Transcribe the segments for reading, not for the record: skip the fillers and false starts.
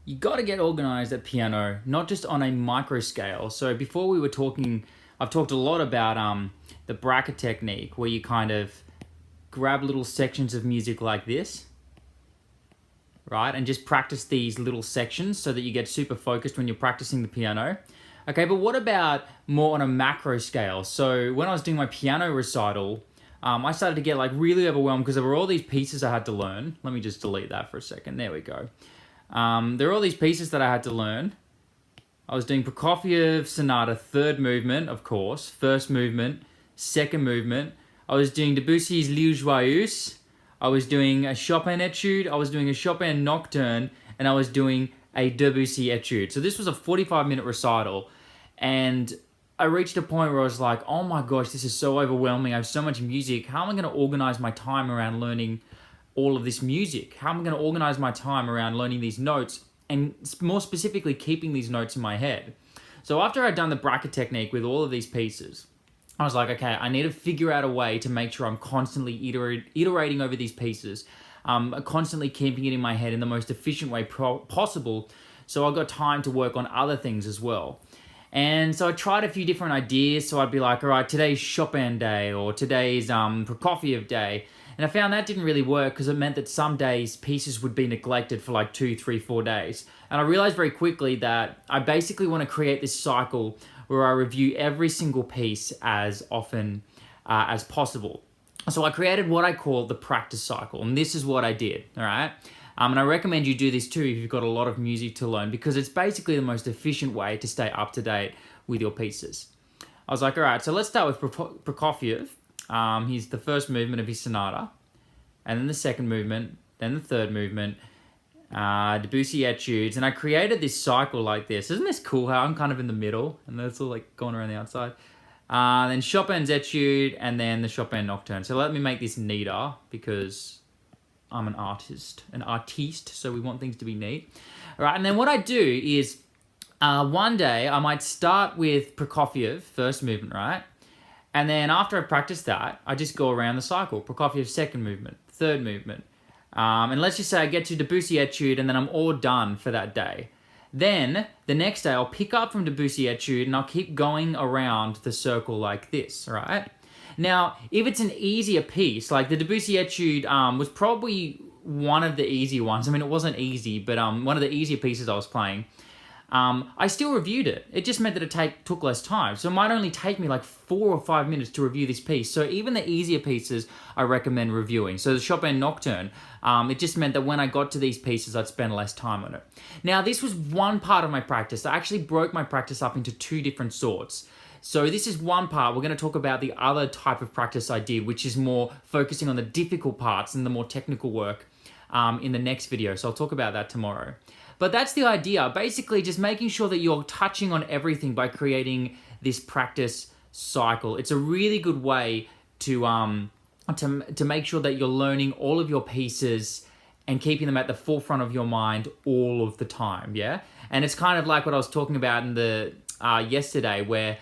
You got to get organized at piano, not just on a micro scale. So before we were talking, I've talked a lot about the bracket technique, where you kind of grab little sections of music like this, right? And just practice these little sections so that you get super focused when you're practicing the piano. Okay, but what about more on a macro scale? So when I was doing my piano recital, I started to get like really overwhelmed because there were all these pieces I had to learn. Let me just delete that for a second. There we go. There are all these pieces that I had to learn. I was doing Prokofiev Sonata, third movement, of course, first movement, second movement. I was doing Debussy's L'Île Joyeuse. I was doing a Chopin Etude. I was doing a Chopin Nocturne, and I was doing a Debussy Etude. So this was a 45-minute recital, and I reached a point where I was like, oh my gosh, this is so overwhelming. I have so much music. How am I going to organize my time around learning all of this music? How am I going to organize my time around learning these notes and more specifically keeping these notes in my head? So after I'd done the bracket technique with all of these pieces, I was like, okay, I need to figure out a way to make sure I'm constantly iterating over these pieces, constantly keeping it in my head in the most efficient way possible, so I got time to work on other things as well. And so I tried a few different ideas. So I'd be like, all right, today's Chopin day, or today's Prokofiev day. And I found that didn't really work because it meant that some days pieces would be neglected for like 2, 3, 4 days. And I realized very quickly that I basically want to create this cycle where I review every single piece as often as possible. So I created what I call the practice cycle, and this is what I did, all right? And I recommend you do this too if you've got a lot of music to learn, because it's basically the most efficient way to stay up to date with your pieces. I was like, all right, so let's start with Prokofiev. He's the first movement of his sonata, and then the second movement, then the third movement, Debussy Etudes, and I created this cycle like this. Isn't this cool how I'm kind of in the middle, and that's all like going around the outside? Then Chopin's Etude, and then the Chopin Nocturne. So let me make this neater, because I'm an artiste, so we want things to be neat. All right, and then what I do is one day I might start with Prokofiev, first movement, right? And then after I practice that, I just go around the cycle. Prokofiev, second movement, third movement. And let's just say I get to Debussy Etude, and then I'm all done for that day. Then the next day I'll pick up from Debussy Etude, and I'll keep going around the circle like this, right? Now, if it's an easier piece, like the Debussy Etude was probably one of the easier ones. I mean, it wasn't easy, but one of the easier pieces I was playing. I still reviewed it. It just meant that it took less time. So it might only take me like 4 or 5 minutes to review this piece. So even the easier pieces, I recommend reviewing. So the Chopin Nocturne, it just meant that when I got to these pieces, I'd spend less time on it. Now, this was one part of my practice. I actually broke my practice up into 2 different sorts. So this is one part. We're going to talk about the other type of practice I did, which is more focusing on the difficult parts and the more technical work in the next video. So I'll talk about that tomorrow. But that's the idea. Basically, just making sure that you're touching on everything by creating this practice cycle. It's a really good way to make sure that you're learning all of your pieces and keeping them at the forefront of your mind all of the time, yeah? And it's kind of like what I was talking about in the yesterday, where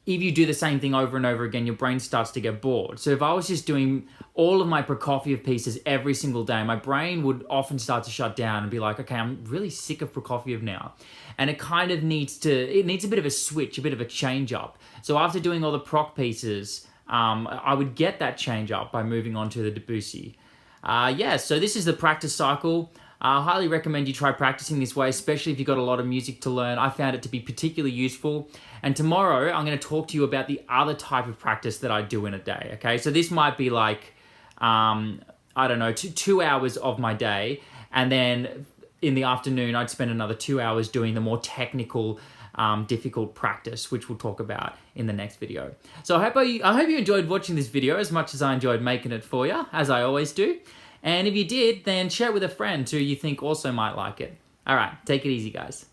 if you do the same thing over and over again, your brain starts to get bored. So if I was just doing all of my Prokofiev pieces every single day, my brain would often start to shut down and be like, okay, I'm really sick of Prokofiev now. And it kind of needs a bit of a switch, a bit of a change up. So after doing all the Prok pieces, I would get that change up by moving on to the Debussy. So this is the practice cycle. I highly recommend you try practicing this way, especially if you've got a lot of music to learn. I found it to be particularly useful. And tomorrow, I'm going to talk to you about the other type of practice that I do in a day, okay? So this might be like, I don't know, 2 hours of my day. And then in the afternoon, I'd spend another 2 hours doing the more technical, difficult practice, which we'll talk about in the next video. So I hope you enjoyed watching this video as much as I enjoyed making it for you, as I always do. And if you did, then share it with a friend who you think also might like it. All right, take it easy, guys.